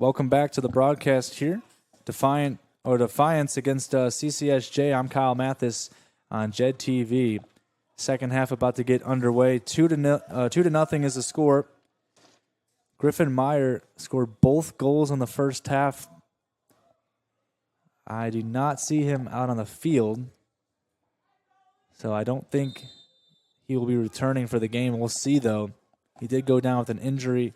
Welcome back to the broadcast here. Defiance against CCSJ. I'm Kyle Mathas on JEDTV. Second half about to get underway. 2-0 is the score. Griffin Meyer scored both goals in the first half. I do not see him out on the field, so I don't think he will be returning for the game. We'll see, though. He did go down with an injury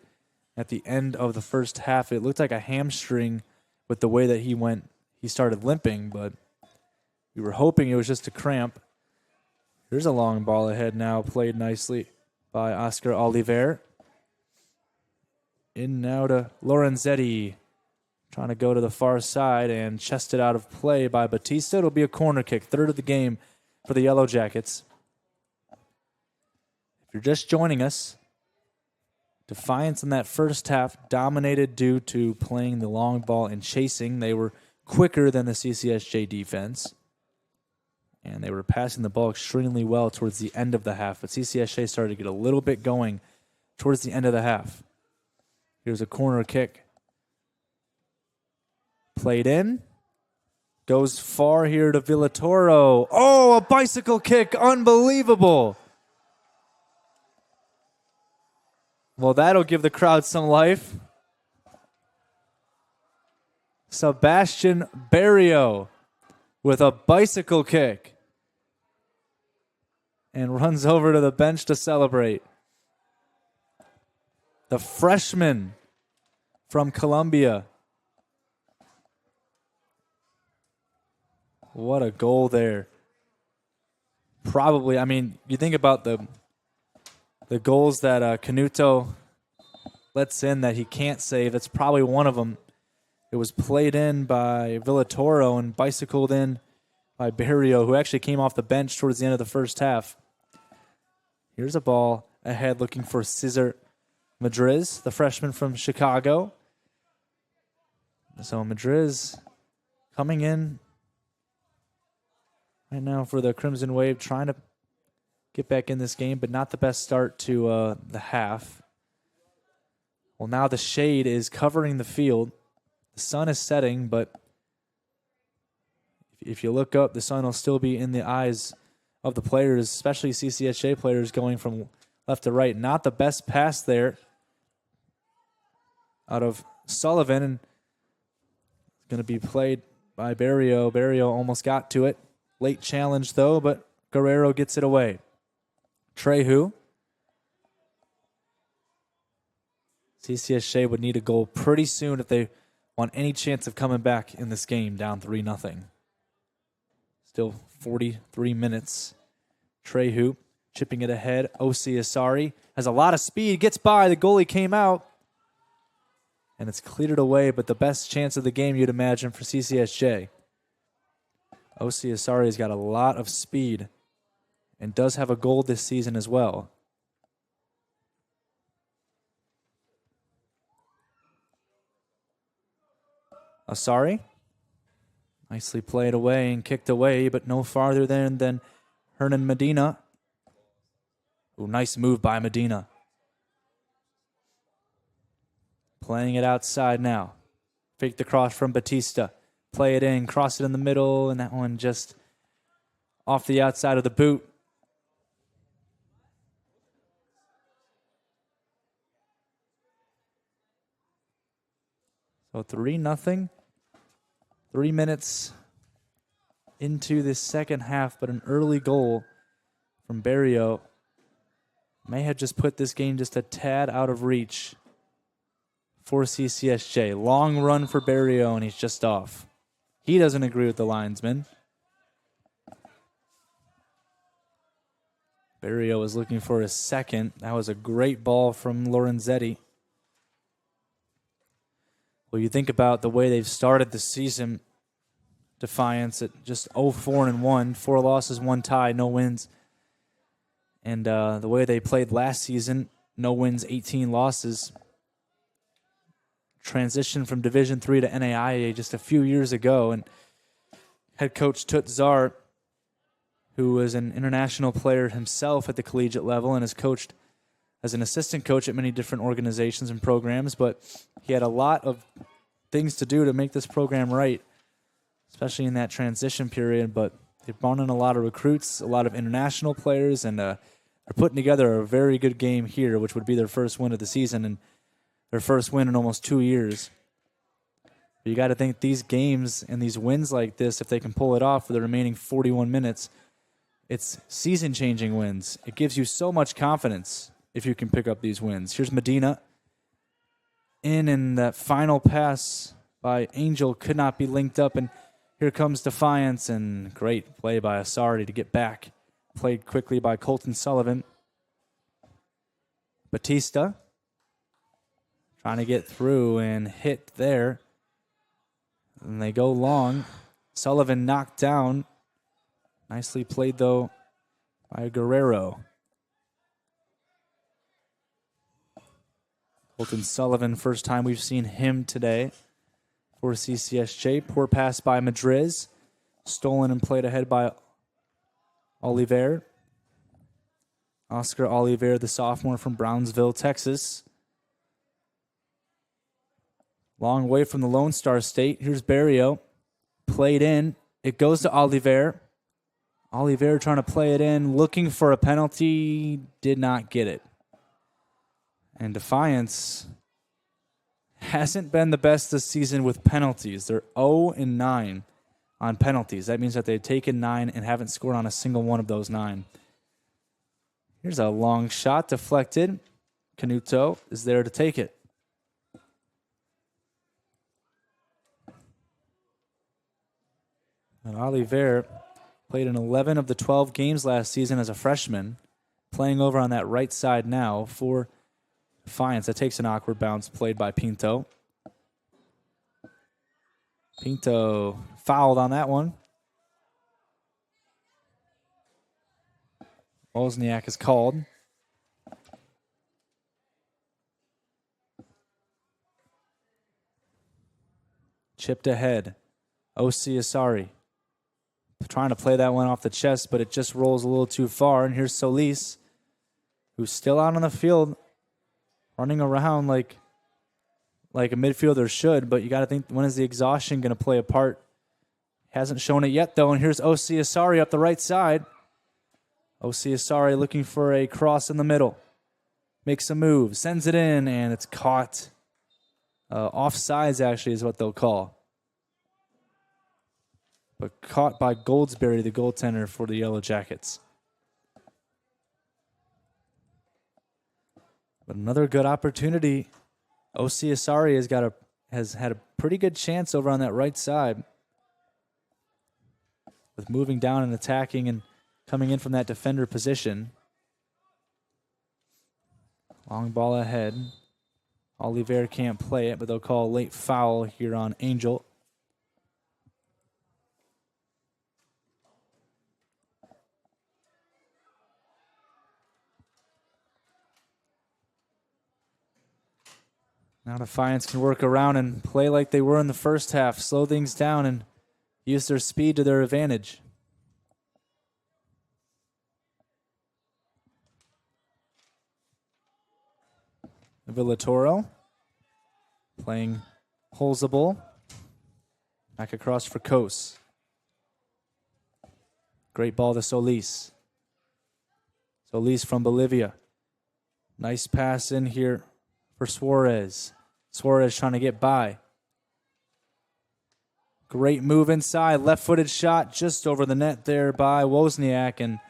at the end of the first half. It looked like a hamstring with the way that he went. He started limping, but we were hoping it was just a cramp. Here's a long ball ahead now, played nicely by Oscar Oliver. In now to Lorenzetti, trying to go to the far side and chested out of play by Batista. It'll be a corner kick, third of the game for the Yellowjackets. If you're just joining us, Defiance in that first half dominated due to playing the long ball and chasing. They were quicker than the CCSJ defense, and they were passing the ball extremely well towards the end of the half. But CCSJ started to get a little bit going towards the end of the half. Here's a corner kick. Played in. Goes far here to Villatoro. Oh, a bicycle kick. Unbelievable. Well, that'll give the crowd some life. Sebastian Barrio with a bicycle kick. And runs over to the bench to celebrate. The freshman from Columbia. What a goal there. Probably, I mean, you think about the goals that Canuto lets in that he can't save. That's probably one of them. It was played in by Villatoro and bicycled in by Barrio, who actually came off the bench towards the end of the first half. Here's a ball ahead looking for Cesar Madriz, the freshman from Chicago. So Madriz coming in right now for the Crimson Wave, trying to get back in this game, but not the best start to the half. Well, now the shade is covering the field. The sun is setting, but if you look up, the sun will still be in the eyes of the players, especially CCSJ players going from left to right. Not the best pass there out of Sullivan, and it's going to be played by Barrio. Barrio almost got to it. Late challenge, though, but Guerrero gets it away. Trehu. CCSJ would need a goal pretty soon if they want any chance of coming back in this game down 3-0. Still 43 minutes. Trehu chipping it ahead. Osi Asari has a lot of speed, gets by. The goalie came out, and it's cleared away, but the best chance of the game you'd imagine for CCSJ. Osi Asari has got a lot of speed and does have a goal this season as well. Asari, nicely played away and kicked away, but no farther than Hernan Medina. Ooh, nice move by Medina. Playing it outside now. Fake the cross from Batista. Play it in, cross it in the middle, and that one just off the outside of the boot. So 3-0. 3 minutes into this second half, but an early goal from Barrio may have just put this game just a tad out of reach for CCSJ. Long run for Barrio, and he's just off. He doesn't agree with the linesman. Barrio was looking for his second. That was a great ball from Lorenzetti. Well, you think about the way they've started the season, Defiance at just 0-4-1, 4 losses, 1 tie, no wins. And the way they played last season, no wins, 18 losses. Transition from Division III to NAIA just a few years ago. And head coach Tut Zar, who was an international player himself at the collegiate level and has coached as an assistant coach at many different organizations and programs, but he had a lot of things to do to make this program right, especially in that transition period. But they've brought in a lot of recruits, a lot of international players, and are putting together a very good game here, which would be their first win of the season and their first win in almost 2 years. But you got to think these games and these wins like this, if they can pull it off for the remaining 41 minutes, it's season-changing wins. It gives you so much confidence if you can pick up these wins. Here's Medina. And that final pass by Angel could not be linked up. And here comes Defiance, and great play by Asari to get back. Played quickly by Colton Sullivan. Batista trying to get through and hit there. And they go long. Sullivan knocked down. Nicely played, though, by Guerrero. Colton Sullivan, first time we've seen him today for CCSJ. Poor pass by Madriz. Stolen and played ahead by Oliver. Oscar Oliver, the sophomore from Brownsville, Texas. Long way from the Lone Star State. Here's Barrio. Played in. It goes to Oliver. Oliver trying to play it in, looking for a penalty. Did not get it. And Defiance hasn't been the best this season with penalties. They're 0-9 on penalties. That means that they've taken 9 and haven't scored on a single one of those 9. Here's a long shot deflected. Canuto is there to take it. And Oliver played in 11 of the 12 games last season as a freshman, playing over on that right side now for Defiance. That takes an awkward bounce played by Pinto. Pinto fouled on that one. Wozniak is called. Chipped ahead. O.C. Asari trying to play that one off the chest, but it just rolls a little too far. And here's Solis, who's still out on the field, running around like a midfielder should, but you got to think, when is the exhaustion going to play a part? Hasn't shown it yet, though, and here's O.C. Asari up the right side. O.C. Asari looking for a cross in the middle. Makes a move, sends it in, and it's caught. Offsides, actually, is what they'll call. But caught by Goldsberry, the goaltender for the Yellowjackets. But another good opportunity. O.C. Asari has had a pretty good chance over on that right side with moving down and attacking and coming in from that defender position. Long ball ahead. Oliver can't play it, but they'll call a late foul here on Angel. Now Defiance can work around and play like they were in the first half, slow things down and use their speed to their advantage. Villatoro playing Holzable. Back across for Kos. Great ball to Solis. Solis from Bolivia. Nice pass in here for Suarez. Suarez trying to get by. Great move inside. Left-footed shot just over the net there by Wozniak. And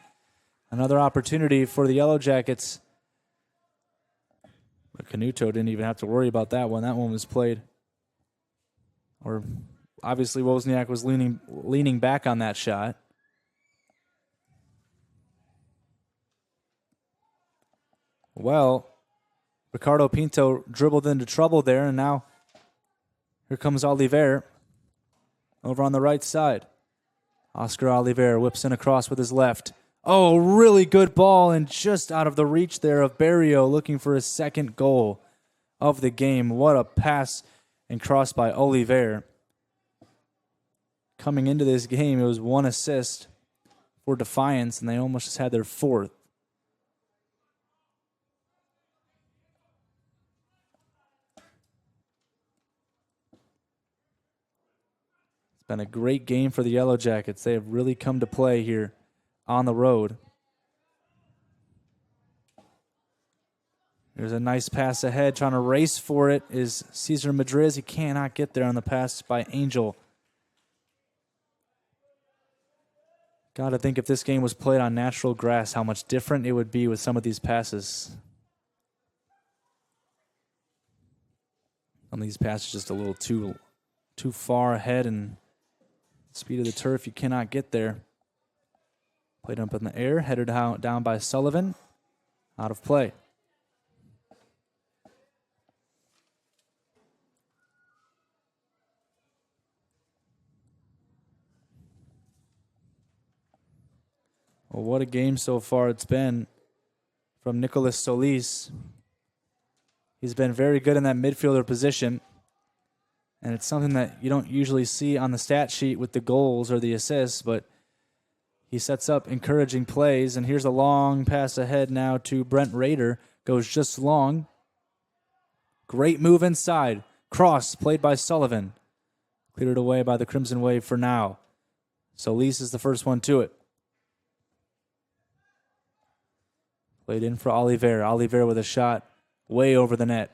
another opportunity for the Yellowjackets. But Canuto didn't even have to worry about that one. That one was played. Or obviously Wozniak was leaning back on that shot. Well, Ricardo Pinto dribbled into trouble there, and now here comes Oliver over on the right side. Oscar Oliver whips in across with his left. Oh, really good ball, and just out of the reach there of Barrio, looking for his second goal of the game. What a pass and cross by Oliver. Coming into this game, it was 1 assist for Defiance, and they almost just had their 4th. Been a great game for the Yellowjackets. They have really come to play here on the road. There's a nice pass ahead. Trying to race for it is Cesar Madriz. He cannot get there on the pass by Angel. Got to think if this game was played on natural grass, how much different it would be with some of these passes. Some of these passes just a little too far ahead, and speed of the turf, you cannot get there. Played up in the air, headed down by Sullivan. Out of play. Well, what a game so far it's been from Nicolas Solis. He's been very good in that midfielder position, and it's something that you don't usually see on the stat sheet with the goals or the assists, but he sets up encouraging plays, and here's a long pass ahead now to Brent Rader. Goes just long. Great move inside. Cross played by Sullivan. Cleared away by the Crimson Wave for now. Solis is the first one to it. Played in for Oliver. Oliver with a shot way over the net.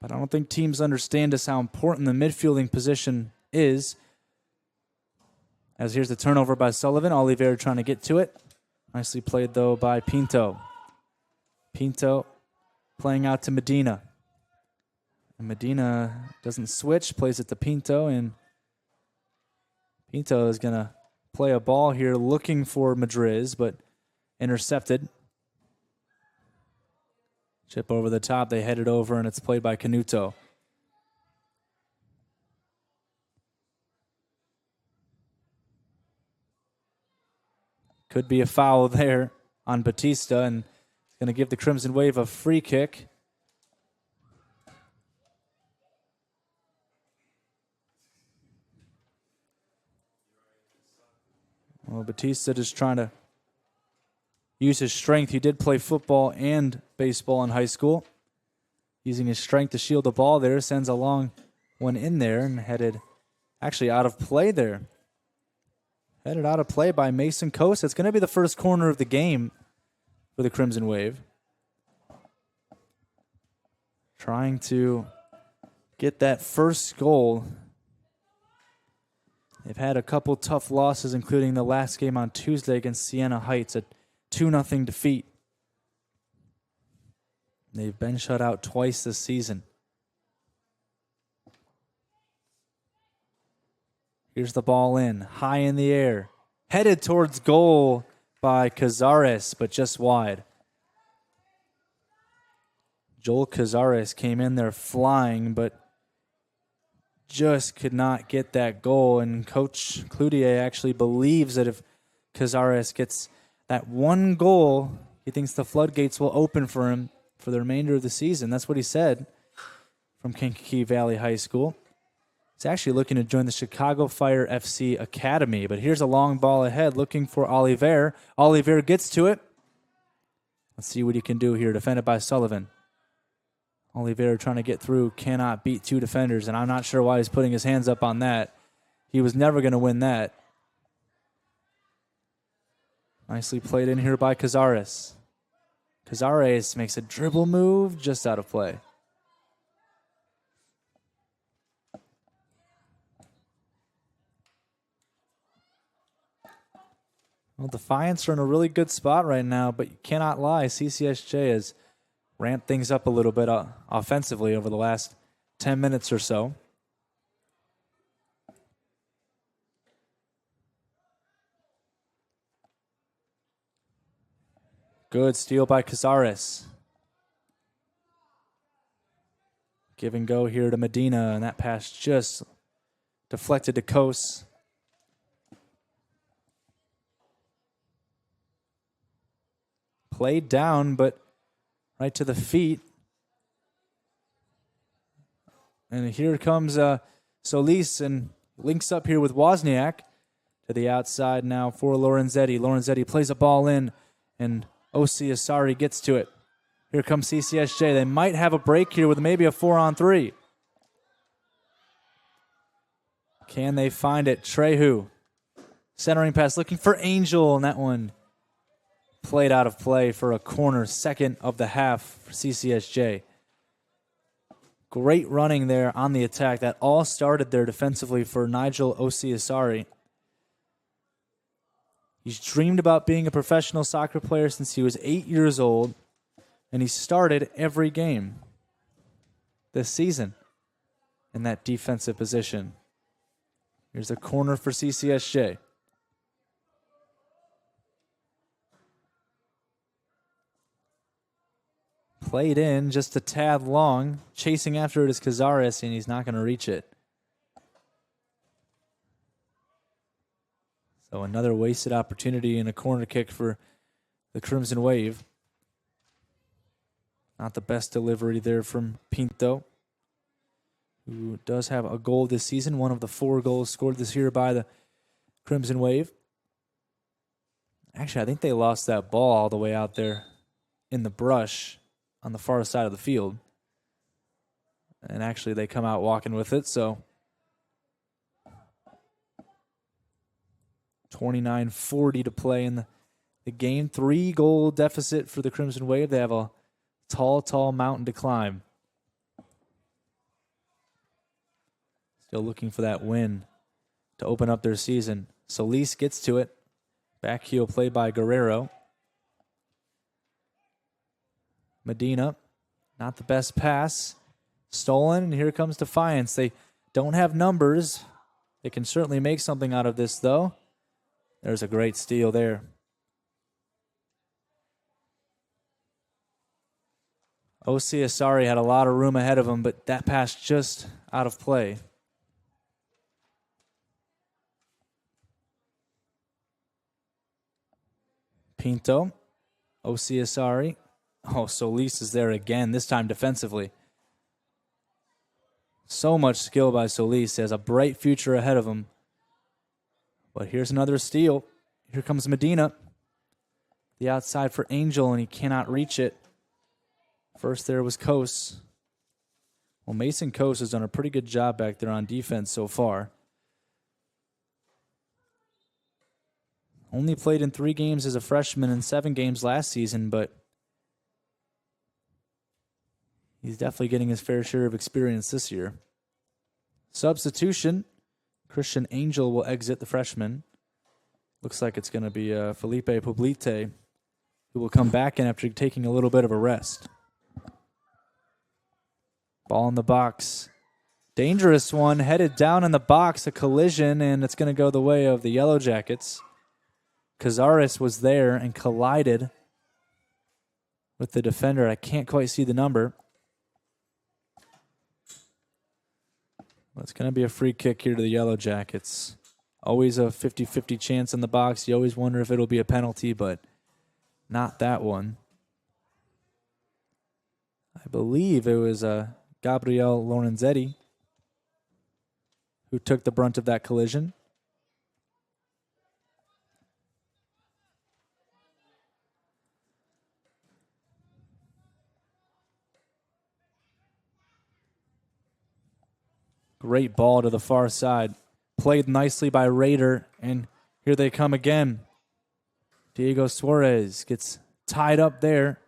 But I don't think teams understand just how important the midfielding position is. As here's the turnover by Sullivan. Oliver trying to get to it. Nicely played, though, by Pinto. Pinto playing out to Medina. And Medina doesn't switch, plays it to Pinto, and Pinto is going to play a ball here looking for Madriz, but intercepted. Chip over the top, they head it over, and it's played by Canuto. Could be a foul there on Batista, and it's going to give the Crimson Wave a free kick. Well, Batista just trying to use his strength. He did play football and baseball in high school. Using his strength to shield the ball there. Sends a long one in there and headed actually out of play there. Headed out of play by Mason Coast. It's going to be the first corner of the game for the Crimson Wave. Trying to get that first goal. They've had a couple tough losses, including the last game on Tuesday against Siena Heights, a 2-0 defeat. They've been shut out twice this season. Here's the ball in, high in the air. Headed towards goal by Cazares, but just wide. Joel Cazares came in there flying, but just could not get that goal. And Coach Cloutier actually believes that if Cazares gets that one goal, he thinks the floodgates will open for him for the remainder of the season. That's what he said from Kankakee Valley High School. He's actually looking to join the Chicago Fire FC Academy, but here's a long ball ahead looking for Oliver. Oliver gets to it. Let's see what he can do here, defended by Sullivan. Oliver trying to get through, cannot beat two defenders, and I'm not sure why he's putting his hands up on that. He was never going to win that. Nicely played in here by Cazares. Cazares makes a dribble move, just out of play. Well, Defiance are in a really good spot right now, but you cannot lie. CCSJ has ramped things up a little bit offensively over the last 10 minutes or so. Good steal by Cazares. Give and go here to Medina, and that pass just deflected to Coase. Played down, but right to the feet. And here comes Solis and links up here with Wozniak. to the outside now for Lorenzetti. Lorenzetti plays a ball in, and O.C. Asari gets to it. Here comes CCSJ. They might have a break here with maybe a 4-on-3. Can they find it? Trehu. Centering pass looking for Angel, and that one played out of play for a corner. Second of the half for CCSJ. Great running there on the attack. That all started there defensively for Nigel O.C. Asari. He's dreamed about being a professional soccer player since he was 8 years old, and he started every game this season in that defensive position. Here's a corner for CCSJ. Played in just a tad long. Chasing after it is Cazares, and he's not going to reach it. So another wasted opportunity and a corner kick for the Crimson Wave. Not the best delivery there from Pinto, who does have a goal this season, one of the 4 goals scored this year by the Crimson Wave. Actually, I think they lost that ball all the way out there in the brush on the far side of the field. And actually, they come out walking with it, so 29:40 to play in the game. 3-goal deficit for the Crimson Wave. They have a tall mountain to climb. Still looking for that win to open up their season. Solis gets to it. Back heel play by Guerrero. Medina, not the best pass. Stolen, and here comes Defiance. They don't have numbers. They can certainly make something out of this, though. There's a great steal there. O.C. Asari had a lot of room ahead of him, but that pass just out of play. Pinto, O.C. Asari. Oh, Solis is there again, this time defensively. So much skill by Solis. He has a bright future ahead of him. But here's another steal. Here comes Medina. The outside for Angel, and he cannot reach it. First there was Kos. Well, Mason Kos has done a pretty good job back there on defense so far. Only played in 3 games as a freshman and 7 games last season, but he's definitely getting his fair share of experience this year. Substitution. Christian Angel will exit, the freshman. Looks like it's going to be Felipe Poblete, who will come back in after taking a little bit of a rest. Ball in the box. Dangerous one, headed down in the box, a collision, and it's going to go the way of the Yellowjackets. Cazares was there and collided with the defender. I can't quite see the number. It's going to be a free kick here to the Yellowjackets. Always a 50-50 chance in the box. You always wonder if it'll be a penalty, but not that one. I believe it was Gabriel Lorenzetti who took the brunt of that collision. Great ball to the far side. Played nicely by Raider, and here they come again. Diego Suarez gets tied up there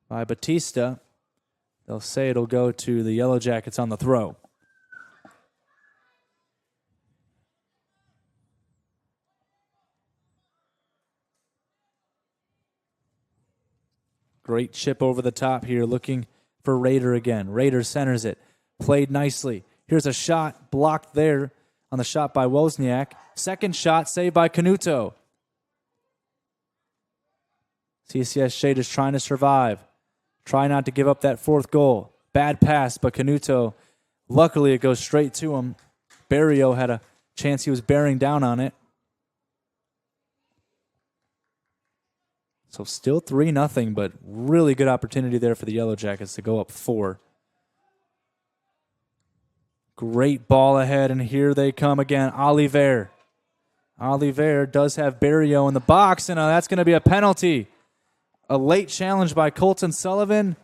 by Batista. They'll say it'll go to the Yellowjackets on the throw. Great chip over the top here, looking for Raider again. Raider centers it. Played nicely. Here's a shot blocked there on the shot by Wozniak. Second shot saved by Canuto. CCSJ just trying to survive. Try not to give up that 4th goal. Bad pass, but Canuto, luckily it goes straight to him. Barrio had a chance he was bearing down on it. So still 3-0, but really good opportunity there for the Yellowjackets to go up 4. Great ball ahead, and here they come again. Oliver. Oliver does have Barrio in the box, and that's going to be a penalty. A late challenge by Colton Sullivan,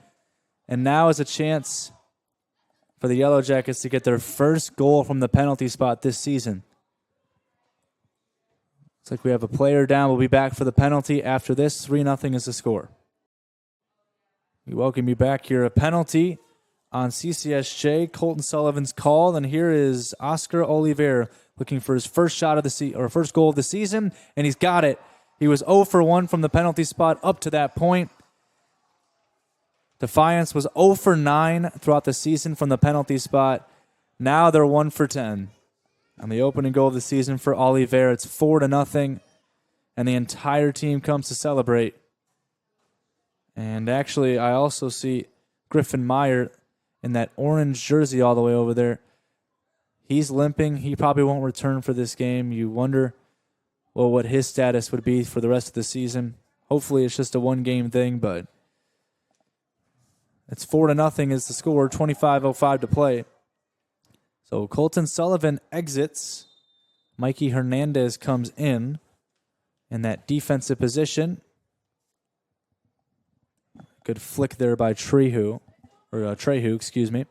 and now is a chance for the Yellowjackets to get their first goal from the penalty spot this season. Looks like we have a player down. We'll be back for the penalty after this. 3-0 is the score. We welcome you back here. A penalty on CCSJ. Colton Sullivan's call, and here is Oscar Oliver looking for his first shot of the first goal of the season, and he's got it. He was 0 for 1 from the penalty spot up to that point. Defiance was 0 for 9 throughout the season from the penalty spot. Now they're 1 for 10. On the opening goal of the season for Oliver, it's 4-0, and the entire team comes to celebrate. And actually, I also see Griffin Meyer in that orange jersey all the way over there. He's limping. He probably won't return for this game. You wonder, well, what his status would be for the rest of the season. Hopefully it's just a one-game thing, but it's 4-0 is the score, 25:05 to play. So Colton Sullivan exits. Mikey Hernandez comes in that defensive position. Good flick there by Trehu, excuse me.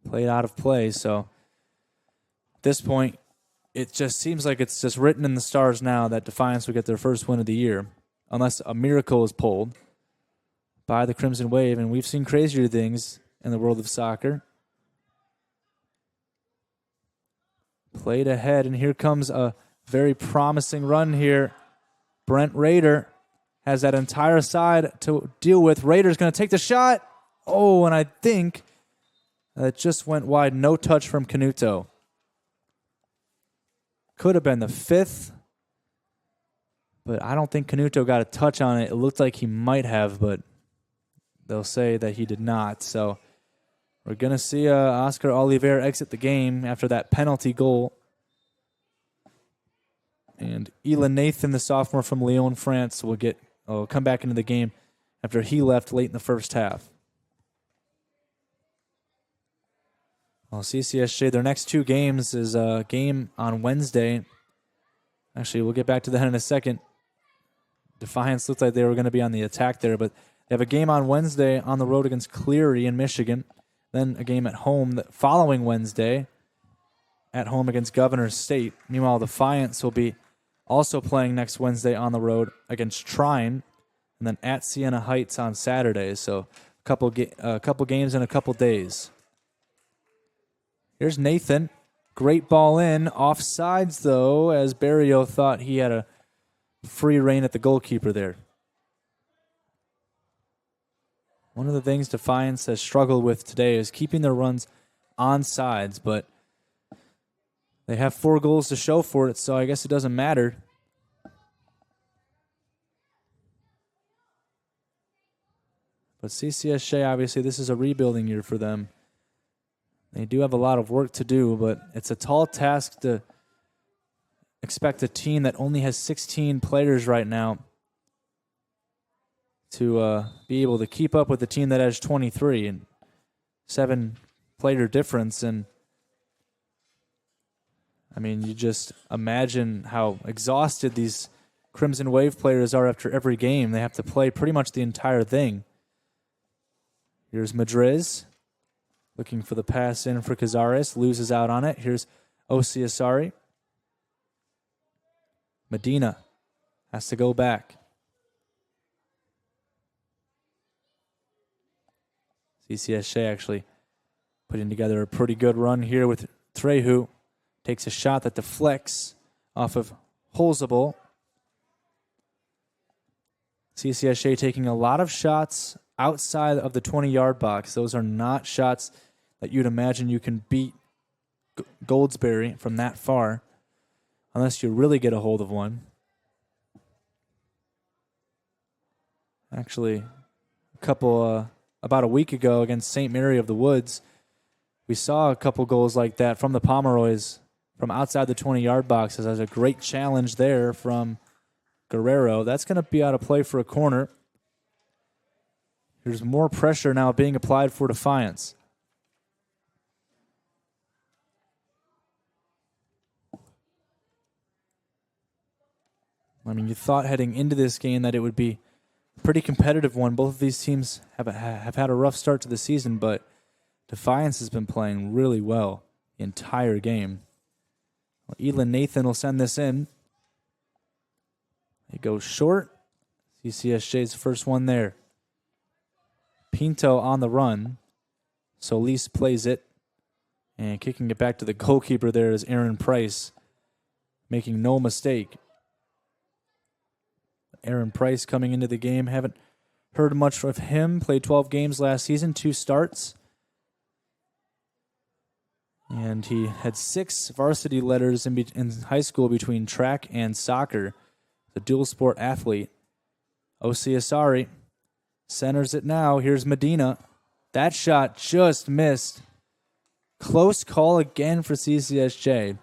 Played out of play, so at this point, it just seems like it's just written in the stars now that Defiance will get their first win of the year, unless a miracle is pulled by the Crimson Wave, and we've seen crazier things in the world of soccer. Played ahead, and here comes a very promising run here. Brent Rader has that entire side to deal with. Rader's going to take the shot. Oh, and I think that just went wide. No touch from Canuto. Could have been the 5th, but I don't think Canuto got a touch on it. It looked like he might have, but they'll say that he did not. So we're going to see Oscar Oliver exit the game after that penalty goal. And Elon Nathan, the sophomore from Lyon, France, will come back into the game after he left late in the first half. Well, CCSJ, their next 2 games is a game on Wednesday. Actually, we'll get back to that in a second. Defiance looked like they were going to be on the attack there, but they have a game on Wednesday on the road against Cleary in Michigan. Then a game at home the following Wednesday at home against Governor State. Meanwhile, Defiance will be also playing next Wednesday on the road against Trine, and then at Siena Heights on Saturday. So a couple games in a couple days. Here's Nathan. Great ball in. Offsides, though, as Barrio thought he had a free rein at the goalkeeper there. One of the things Defiance has struggled with today is keeping their runs on sides, but they have 4 goals to show for it, so I guess it doesn't matter. But CCSJ, obviously, this is a rebuilding year for them. They do have a lot of work to do, but it's a tall task to expect a team that only has 16 players right now to be able to keep up with the team that has 23 and 7-player difference. And I mean, you just imagine how exhausted these Crimson Wave players are after every game. They have to play pretty much the entire thing. Here's Madriz looking for the pass in for Cazares. Loses out on it. Here's Osiasari. Medina has to go back. CCSJ actually putting together a pretty good run here with Trehu. Takes a shot that deflects off of Holzabel. CCSJ taking a lot of shots outside of the 20-yard box. Those are not shots that you'd imagine you can beat Goldsberry from that far, unless you really get a hold of one. Actually, about a week ago against St. Mary of the Woods, we saw a couple goals like that from the Pomeroys from outside the 20-yard boxes. There's a great challenge there from Guerrero. That's going to be out of play for a corner. There's more pressure now being applied for Defiance. I mean, you thought heading into this game that it would be a pretty competitive one. Both of these teams have had a rough start to the season, but Defiance has been playing really well the entire game. Well, Elin Nathan will send this in. It goes short. CCSJ's first one there. Pinto on the run. Solis plays it. And kicking it back to the goalkeeper there is Aaron Price, making no mistake. Aaron Price coming into the game. Haven't heard much of him. Played 12 games last season, 2 starts. And he had 6 varsity letters in high school between track and soccer. The dual sport athlete. Osiasari centers it now. Here's Medina. That shot just missed. Close call again for CCSJ.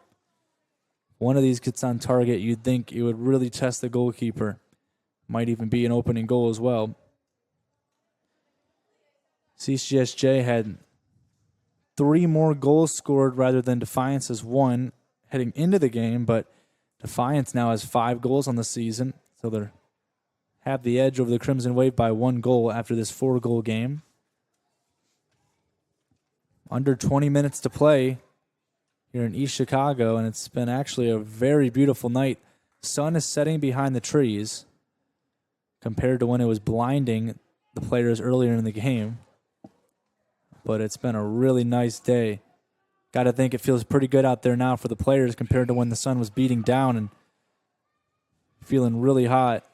One of these gets on target. You'd think it would really test the goalkeeper. Might even be an opening goal as well. CCSJ had 3 more goals scored rather than Defiance's 1 heading into the game, but Defiance now has 5 goals on the season, so they have the edge over the Crimson Wave by 1 goal after this 4-goal game. Under 20 minutes to play here in East Chicago, and it's been actually a very beautiful night. Sun is setting behind the trees compared to when it was blinding the players earlier in the game. But it's been a really nice day. Got to think it feels pretty good out there now for the players compared to when the sun was beating down and feeling really hot.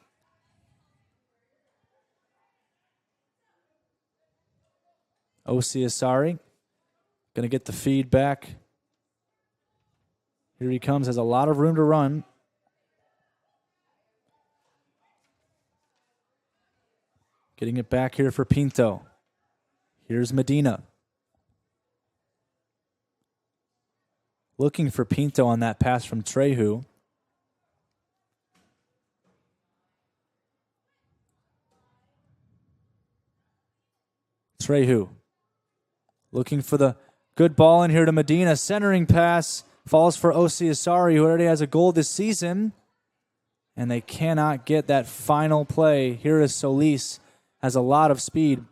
Osiasari going to get the feed back. Here he comes, has a lot of room to run. Getting it back here for Pinto. Here's Medina. Looking for Pinto on that pass from Trehu. Trehu. Looking for the good ball in here to Medina. Centering pass. Falls for Osiasari, who already has a goal this season. And they cannot get that final play. Here is Solis. Has a lot of speed.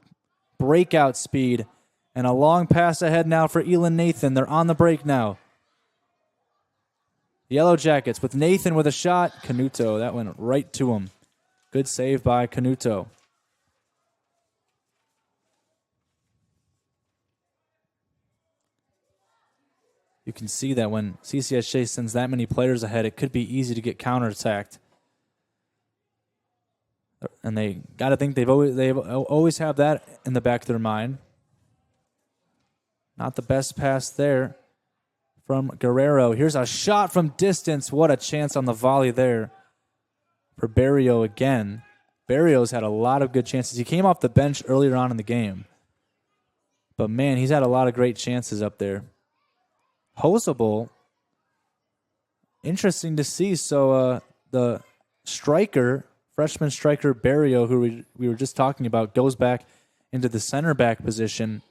Breakout speed. And a long pass ahead now for Elin Nathan. They're on the break now. Yellowjackets with Nathan with a shot. Canuto, that went right to him. Good save by Canuto. You can see that when CCSJ sends that many players ahead, it could be easy to get counterattacked. And they got to think they always have that in the back of their mind. Not the best pass there from Guerrero. Here's a shot from distance. What a chance on the volley there for Barrio again. Barrio's had a lot of good chances. He came off the bench earlier on in the game. But, man, he's had a lot of great chances up there. Hosable. Interesting to see. So the striker, freshman striker Barrio, who we were just talking about, goes back into the center back position.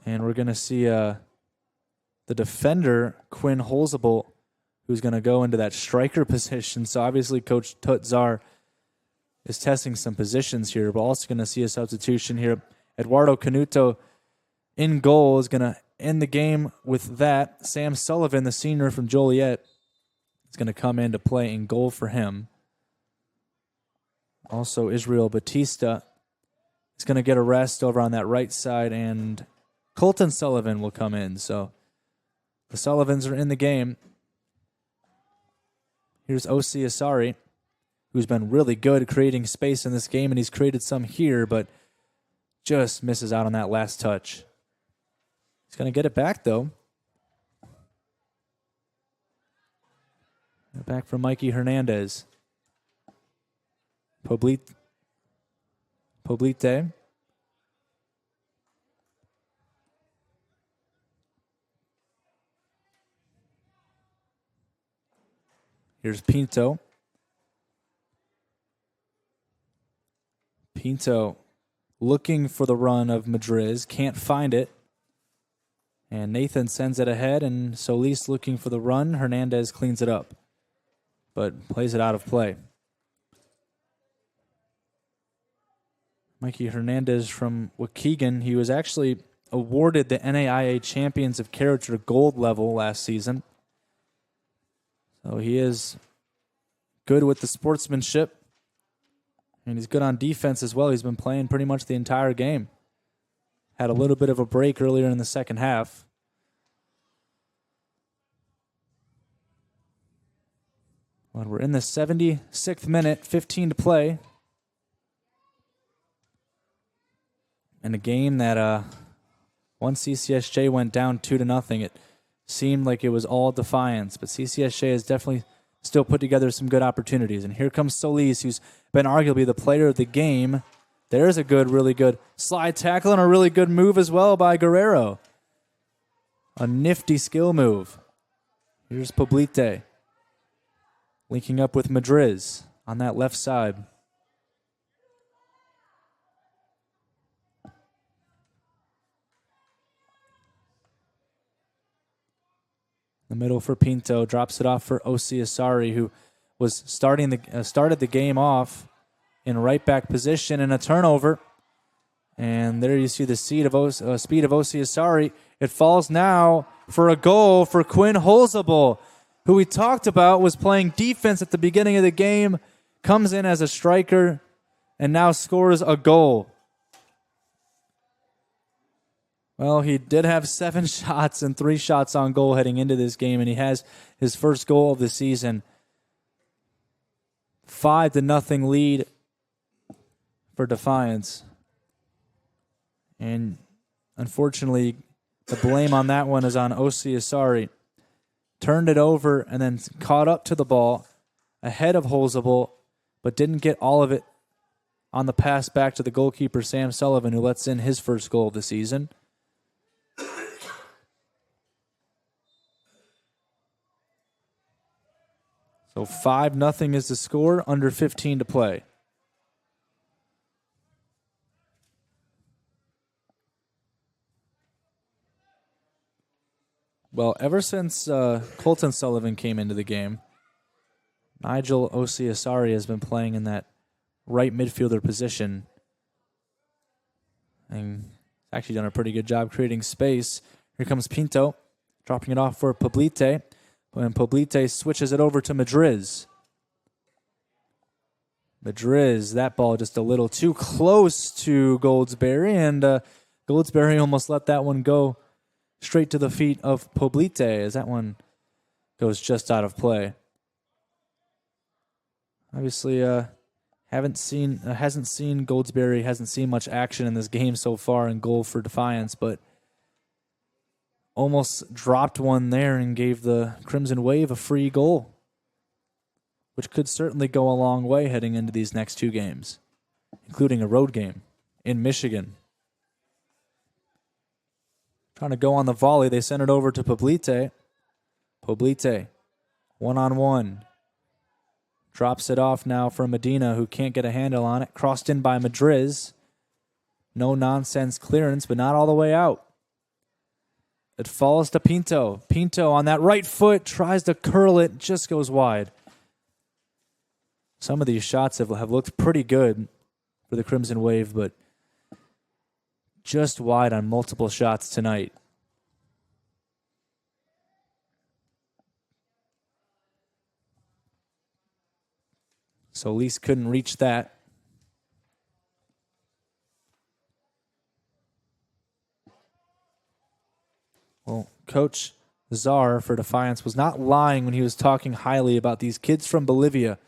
And we're going to see the defender, Quinn Holzable, who's going to go into that striker position. So obviously Coach Tutzar is testing some positions here, but also going to see a substitution here. Eduardo Canuto in goal is going to end the game with that. Sam Sullivan, the senior from Joliet, is going to come in to play in goal for him. Also, Israel Batista is going to get a rest over on that right side, and Colton Sullivan will come in. So the Sullivans are in the game. Here's Osiasari, who's been really good creating space in this game, and he's created some here, but just misses out on that last touch. He's going to get it back, though. Back from Mikey Hernandez. Poblete. Here's Pinto. Pinto looking for the run of Madriz. Can't find it. And Nathan sends it ahead, and Solis looking for the run. Hernandez cleans it up. but plays it out of play. Mikey Hernandez from Waukegan. He was actually awarded the NAIA Champions of Character Gold level last season. So he is good with the sportsmanship, and he's good on defense as well. He's been playing pretty much the entire game. Had a little bit of a break earlier in the second half. Well, we're in the 76th minute, 15 to play. In a game that once CCSJ went down 2-0, it seemed like it was all Defiance, but CCSJ has definitely still put together some good opportunities. And here comes Solis, who's been arguably the player of the game. There's a really good slide tackle and a really good move as well by Guerrero. A nifty skill move. Here's Poblete linking up with Madriz on that left side. The middle for Pinto, drops it off for Osi Asari, who was started the game off in right back position and a turnover. And there you see the speed of Osi Asari. It falls now for a goal for Quinn Holzabel, who we talked about was playing defense at the beginning of the game, comes in as a striker, and now scores a goal. Well, he did have 7 shots and 3 shots on goal heading into this game, and he has his first goal of the season. 5-0 lead for Defiance. And unfortunately, the blame on that one is on Osi Asari. Turned it over and then caught up to the ball ahead of Holzabel, but didn't get all of it on the pass back to the goalkeeper, Sam Sullivan, who lets in his first goal of the season. So 5-0 is the score, under 15 to play. Well, ever since Colton Sullivan came into the game, Nigel Osi Asari has been playing in that right midfielder position. And actually done a pretty good job creating space. Here comes Pinto, dropping it off for Poblete. When Poblete switches it over to Madriz. Madriz, that ball just a little too close to Goldsberry, and Goldsberry almost let that one go straight to the feet of Poblete as that one goes just out of play. Obviously, hasn't seen Goldsberry, hasn't seen much action in this game so far in goal for Defiance, but almost dropped one there and gave the Crimson Wave a free goal, which could certainly go a long way heading into these next 2 games, including a road game in Michigan. Trying to go on the volley, they send it over to Poblete. Poblete, 1-on-1. Drops it off now for Medina, who can't get a handle on it. Crossed in by Madriz. No nonsense clearance, but not all the way out. It falls to Pinto. Pinto on that right foot tries to curl it, just goes wide. Some of these shots have looked pretty good for the Crimson Wave, but just wide on multiple shots tonight. So Lease couldn't reach that. Well, Coach Czar for Defiance was not lying when he was talking highly about these kids from Bolivia,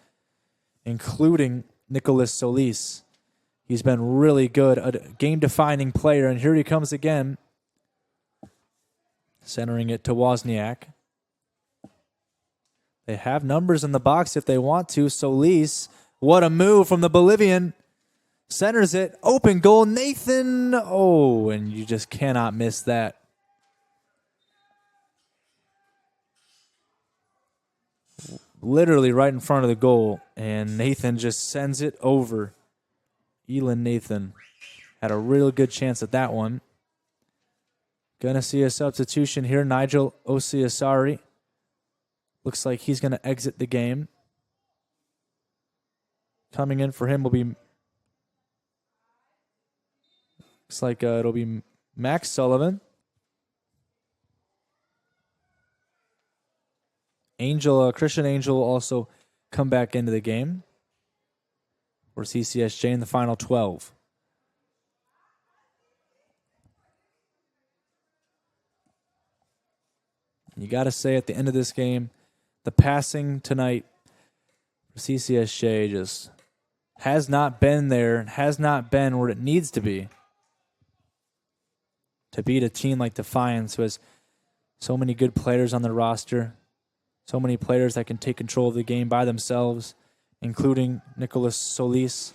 including Nicolas Solis. He's been really good, a game-defining player, and here he comes again, centering it to Wozniak. They have numbers in the box if they want to. Solis, what a move from the Bolivian. Centers it, open goal, Nathan. Oh, and you just cannot miss that. Literally right in front of the goal, and Nathan just sends it over. Elin Nathan had a real good chance at that one. Gonna see a substitution here. Nigel Osi Asari. Looks like he's gonna exit the game. Coming in for him will be, looks like it'll be Max Sullivan. Christian Angel will also come back into the game for CCSJ in the final 12. You got to say at the end of this game, the passing tonight for CCSJ just has not been there and has not been where it needs to be to beat a team like Defiance, who has so many good players on their roster, so many players that can take control of the game by themselves, including Nicholas Solis.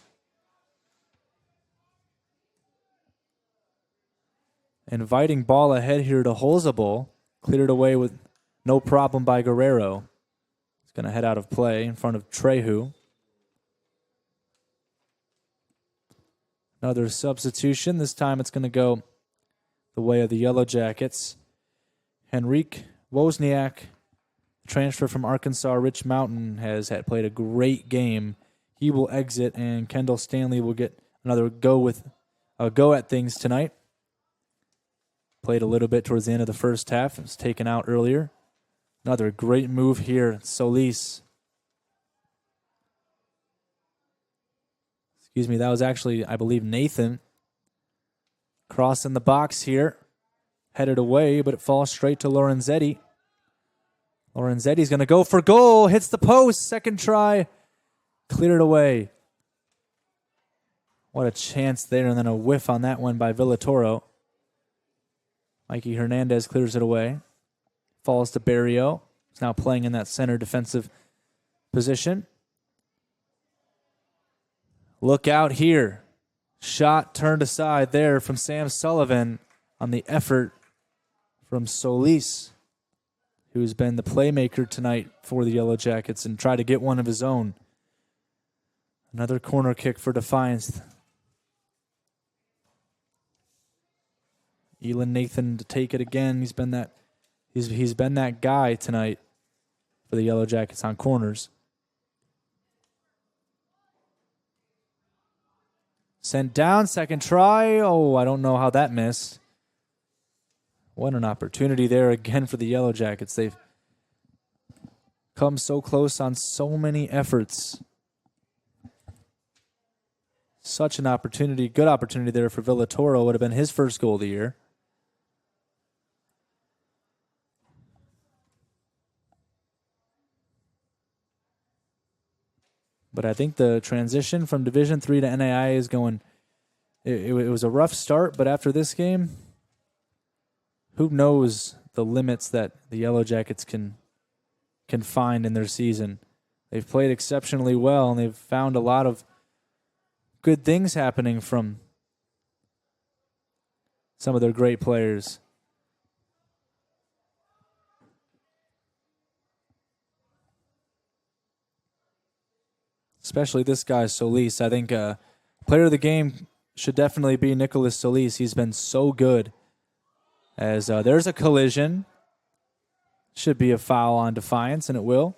Inviting ball ahead here to Holzabel. Cleared away with no problem by Guerrero. He's going to head out of play in front of Trehu. Another substitution. This time it's going to go the way of the Yellowjackets. Henrique Wozniak, transfer from Arkansas Rich Mountain, has played a great game. He will exit, and Kendall Stanley will get another go at things tonight. Played a little bit towards the end of the first half. It was taken out earlier. Another great move here. Solis. Excuse me, that was actually, I believe, Nathan. Crossing the box here. Headed away, but it falls straight to Lorenzetti. Lorenzetti's going to go for goal. Hits the post. Second try. Cleared away. What a chance there, and then a whiff on that one by Villatoro. Mikey Hernandez clears it away. Falls to Barrio. He's now playing in that center defensive position. Look out here. Shot turned aside there from Sam Sullivan on the effort from Solis, who's been the playmaker tonight for the Yellowjackets and tried to get one of his own. Another corner kick for Defiance. Elin Nathan to take it again. He's been that guy tonight for the Yellowjackets on corners. Sent down, second try. Oh, I don't know how that missed. What an opportunity there again for the Yellowjackets. They've come so close on so many efforts. Such an opportunity, good opportunity there for Villatoro. Would have been his first goal of the year. But I think the transition from Division III to NAIA is going, it was a rough start, but after this game, who knows the limits that the Yellowjackets can find in their season. They've played exceptionally well, and they've found a lot of good things happening from some of their great players. Especially this guy, Solis. I think player of the game should definitely be Nicholas Solis. He's been so good. As there's a collision. Should be a foul on Defiance, and it will.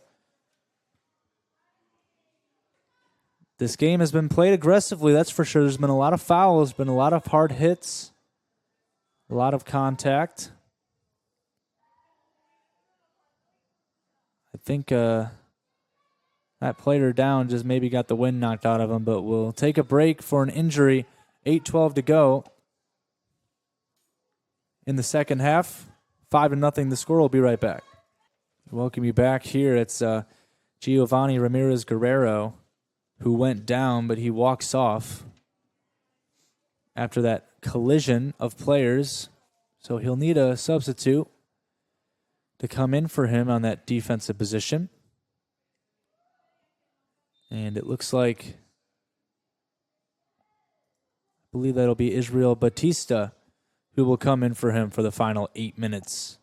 This game has been played aggressively, that's for sure. There's been a lot of fouls, been a lot of hard hits, a lot of contact. I think that player down just maybe got the wind knocked out of him, but we'll take a break for an injury. 8:12 to go in the second half. 5-0 the score. We'll be right back. Welcome you back here. It's Giovanni Ramirez Guerrero who went down, but he walks off after that collision of players. So he'll need a substitute to come in for him on that defensive position. And it looks like, I believe that'll be Israel Batista who will come in for him for the final 8 minutes.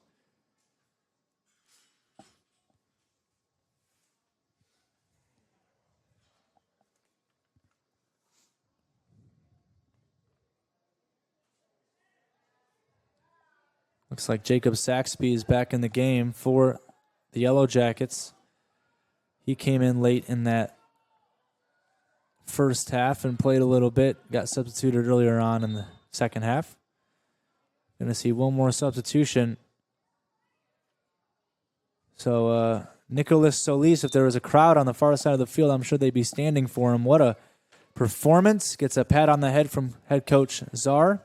Looks like Jacob Saxby is back in the game for the Yellowjackets. He came in late in that first half and played a little bit. Got substituted earlier on in the second half. Going to see one more substitution. So Nicholas Solis, if there was a crowd on the far side of the field, I'm sure they'd be standing for him. What a performance. Gets a pat on the head from head coach Czar.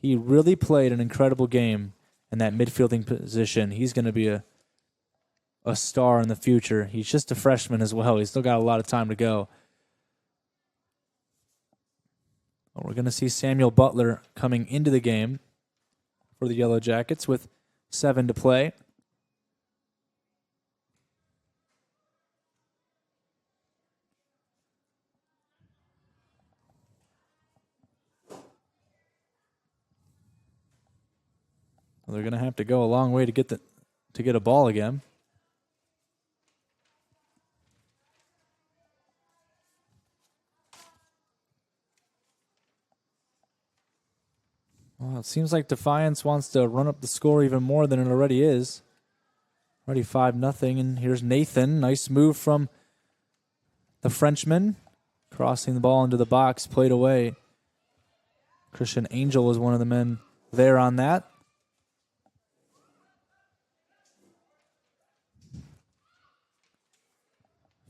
He really played an incredible game in that midfielding position. He's going to be a star in the future. He's just a freshman as well. He's still got a lot of time to go. We're going to see Samuel Butler coming into the game for the Yellowjackets with 7 to play. They're going to have to go a long way to get a ball again. Well, it seems like Defiance wants to run up the score even more than it already is. Already 5-0, and here's Nathan. Nice move from the Frenchman. Crossing the ball into the box, played away. Christian Angel was one of the men there on that.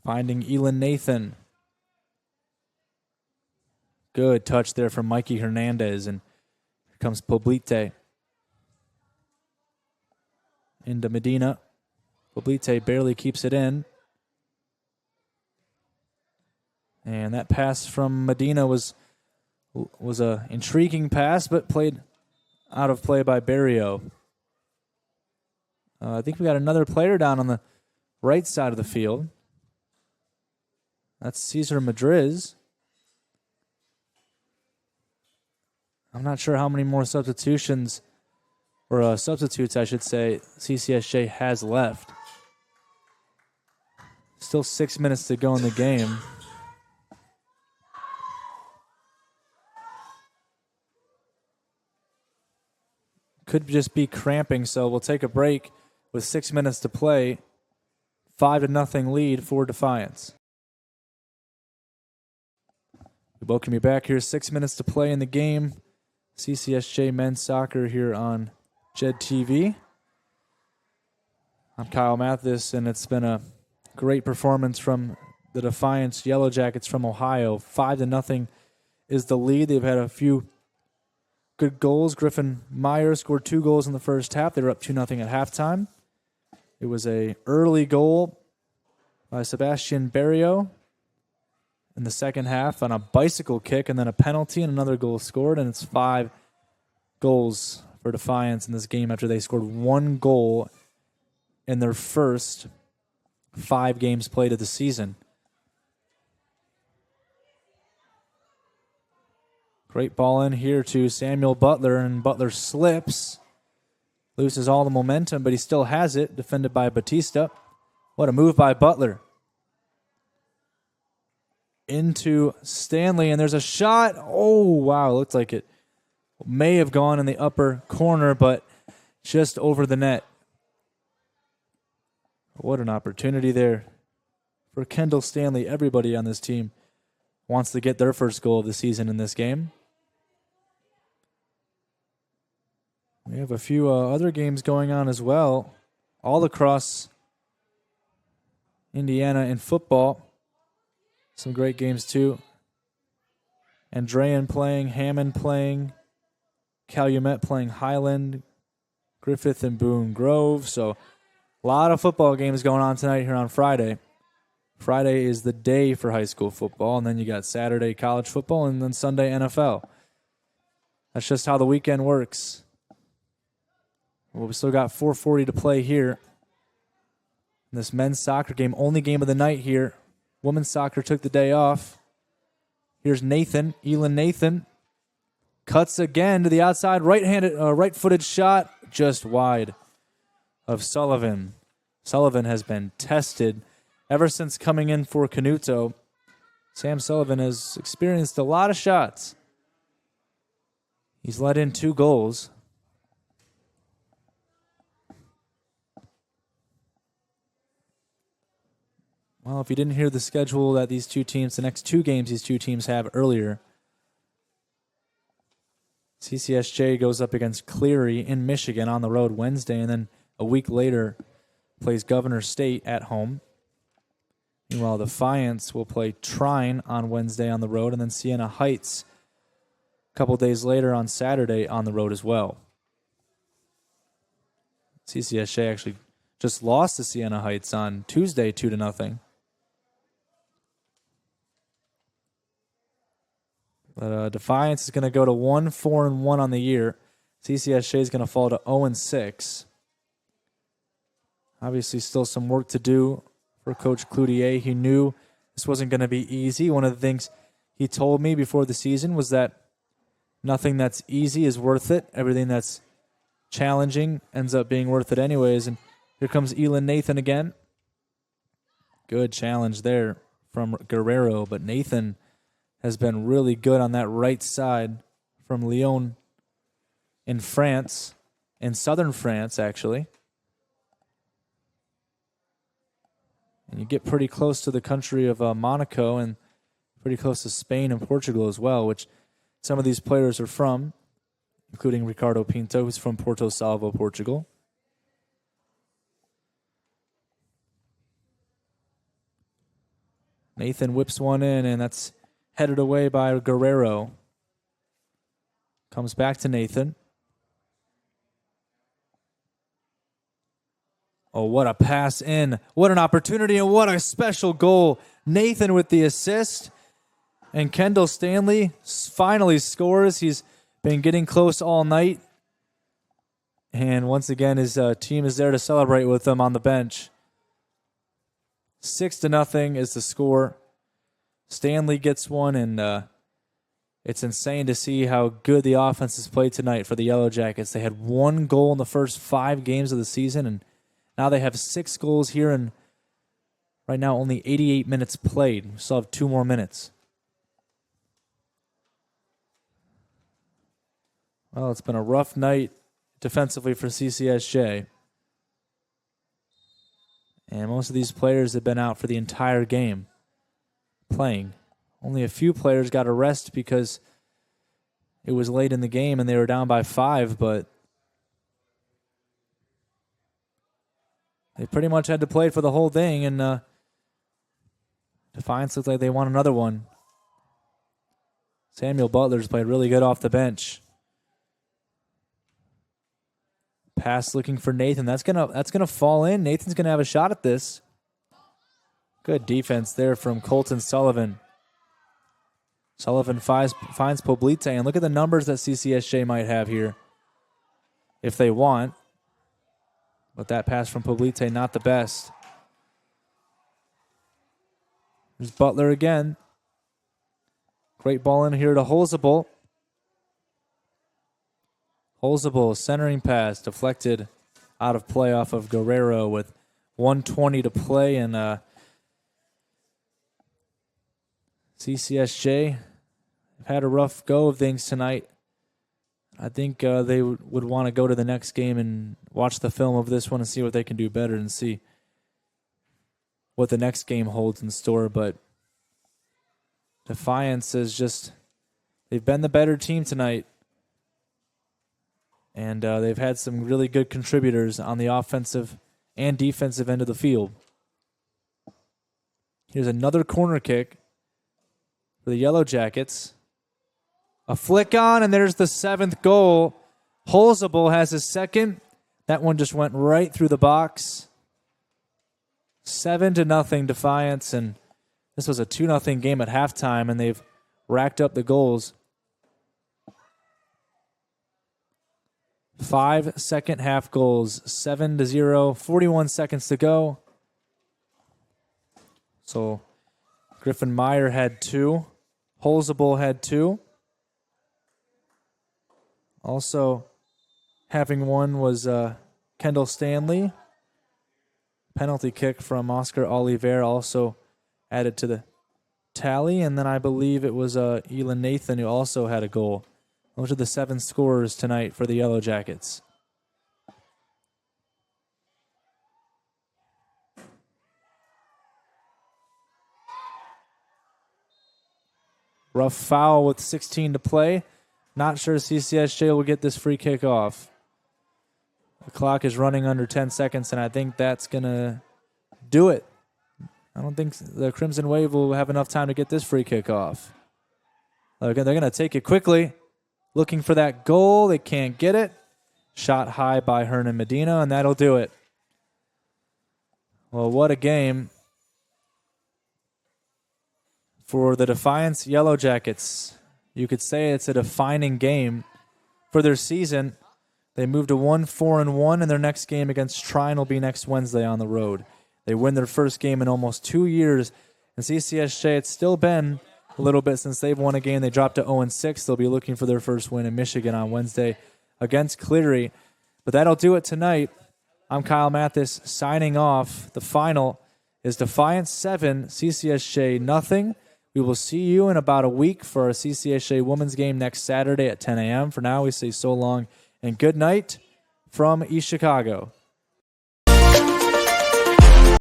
Finding Elin Nathan. Good touch there from Mikey Hernandez, and here comes Poblete. Into Medina. Poblete barely keeps it in. And that pass from Medina was a intriguing pass, but played out of play by Barrio. I think we got another player down on the right side of the field. That's Cesar Madriz. I'm not sure how many more substitutions, or substitutes, I should say, CCSJ has left. Still 6 minutes to go in the game. Could just be cramping, so we'll take a break with 6 minutes to play. 5-0 lead for Defiance. We welcome you back here. 6 minutes to play in the game. CCSJ men's soccer here on JEDTV. I'm Kyle Mathas, and it's been a great performance from the Defiance Yellowjackets from Ohio. 5-0 is the lead. They've had a few good goals. Griffin Meyer scored 2 goals in the first half. They were up 2-0 at halftime. It was an early goal by Sebastian Barrio in the second half on a bicycle kick, and then a penalty and another goal scored, and it's 5 goals for Defiance in this game after they scored 1 goal in their first 5 games played of the season. Great ball in here to Samuel Butler, and Butler slips, loses all the momentum, but he still has it, defended by Batista. What a move by Butler. Into Stanley, and there's a shot. Oh, wow, looks like it may have gone in the upper corner, but just over the net. What an opportunity there for Kendall Stanley. Everybody on this team wants to get their first goal of the season in this game. We have a few other games going on as well, all across Indiana in football. Some great games too. Andrean playing, Hammond playing, Calumet playing Highland, Griffith and Boone Grove. So a lot of football games going on tonight here on Friday. Friday is the day for high school football, and then you got Saturday college football, and then Sunday NFL. That's just how the weekend works. Well, we still got 4:40 to play here. This men's soccer game, only game of the night here. Women's soccer took the day off. Here's Nathan, Elin Nathan. Cuts again to the outside, right-footed shot, just wide of Sullivan. Sullivan has been tested ever since coming in for Canuto. Sam Sullivan has experienced a lot of shots. He's let in 2 goals. Well, if you didn't hear the schedule that these two teams, the next two games these two teams have earlier, CCSJ goes up against Cleary in Michigan on the road Wednesday, and then a week later plays Governor State at home. Meanwhile, Defiance will play Trine on Wednesday on the road, and then Siena Heights a couple days later on Saturday on the road as well. CCSJ actually just lost to Siena Heights on Tuesday 2-0. But Defiance is going to go to 1-4-1 on the year. CCSJ is going to fall to 0-6. Obviously, still some work to do for Coach Cloutier. He knew this wasn't going to be easy. One of the things he told me before the season was that nothing that's easy is worth it. Everything that's challenging ends up being worth it anyways. And here comes Elin Nathan again. Good challenge there from Guerrero, but Nathan has been really good on that right side from Lyon in France, in southern France, actually. And you get pretty close to the country of Monaco and pretty close to Spain and Portugal as well, which some of these players are from, including Ricardo Pinto, who's from Porto Salvo, Portugal. Nathan whips one in, and that's headed away by Guerrero. Comes back to Nathan. Oh, what a pass in. What an opportunity and what a special goal. Nathan with the assist. And Kendall Stanley finally scores. He's been getting close all night. And once again, his team is there to celebrate with him on the bench. 6-0 is the score. Stanley gets one, and it's insane to see how good the offense has played tonight for the Yellowjackets. They had one goal in the first 5 games of the season, and now they have 6 goals here, and right now only 88 minutes played. We still have 2 more minutes. Well, it's been a rough night defensively for CCSJ. And most of these players have been out for the entire game playing. Only a few players got a rest because it was late in the game and they were down by 5, but they pretty much had to play for the whole thing, and Defiance looks like they want another one. Samuel Butler's played really good off the bench. Pass looking for Nathan. That's gonna fall in. Nathan's gonna have a shot at this. Good defense there from Colton Sullivan. Sullivan finds Poblete, and look at the numbers that CCSJ might have here if they want. But that pass from Poblete, not the best. There's Butler again. Great ball in here to Holzabel. Holzabel, centering pass, deflected out of play off of Guerrero with 1:20 to play, and CCSJ have had a rough go of things tonight. I think they would want to go to the next game and watch the film of this one and see what they can do better and see what the next game holds in store. But Defiance is just, they've been the better team tonight. And they've had some really good contributors on the offensive and defensive end of the field. Here's another corner kick for the Yellowjackets. A flick on, and there's the 7th goal. Holzabel has his 2nd. That one just went right through the box. 7-0 Defiance, and this was a 2-0 game at halftime, and they've racked up the goals. 5 second half goals, 7-0, 41 seconds to go. So Griffin Meyer had 2. Holzabel had 2. Also having one was Kendall Stanley. Penalty kick from Oscar Oliver also added to the tally. And then I believe it was Elin Nathan who also had a goal. Those are the 7 scorers tonight for the Yellowjackets. Rough foul with 16 to play. Not sure CCSJ will get this free kick off. The clock is running under 10 seconds, and I think that's going to do it. I don't think the Crimson Wave will have enough time to get this free kick off. They're going to take it quickly. Looking for that goal. They can't get it. Shot high by Hernan Medina, and that'll do it. Well, what a game for the Defiance Yellowjackets. You could say it's a defining game for their season. They moved to 1-4-1, and their next game against Trine will be next Wednesday on the road. They win their first game in almost 2 years. And CCSJ, it's still been a little bit since they've won a game. They dropped to 0-6. They'll be looking for their first win in Michigan on Wednesday against Cleary. But that'll do it tonight. I'm Kyle Mathas signing off. The final is Defiance 7, CCSJ nothing. We will see you in about a week for our CCSJ women's game next Saturday at 10 a.m. For now, we say so long and good night from East Chicago.